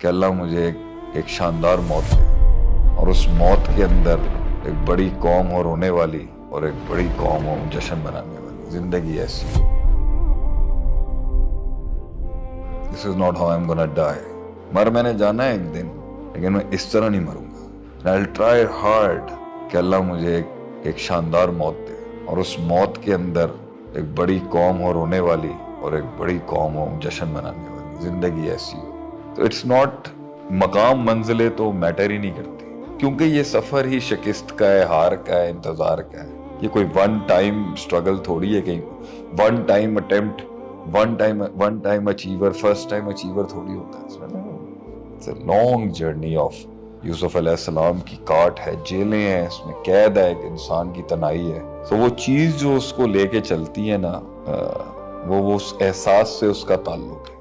کہ اللہ مجھے ایک شاندار موت دے اور اس موت کے اندر ایک بڑی قوم ہو رونے والی اور ایک بڑی قوم ہو جشن منانے والی. زندگی ایسی. This is not how I'm gonna die. مر میں نے جانا ہے ایک دن, لیکن میں اس طرح نہیں مروں گا. I'll try hard کہ اللہ مجھے ایک شاندار موت دے اور اس موت کے اندر ایک بڑی قوم ہو رونے والی اور ایک بڑی قوم ہو جشن منانے والی. زندگی ایسی ہو. تو اٹس ناٹ مقام منزلیں تو میٹر ہی نہیں کرتی, کیونکہ یہ سفر ہی شکست کا ہے, ہار کا ہے, انتظار کا ہے. یہ کوئی ون ٹائم اسٹرگل تھوڑی ہے, کہیں one time attempt, one time achieve, first time achieve تھوڑی ہوتا ہے. It's a long journey of. Yusuf علیہ السلام کی کاٹ ہے, جیلیں ہیں, اس میں قید ہے, ایک انسان کی تنہائی ہے. تو وہ چیز جو اس کو لے کے چلتی ہے نا, وہ اس احساس سے اس کا تعلق ہے.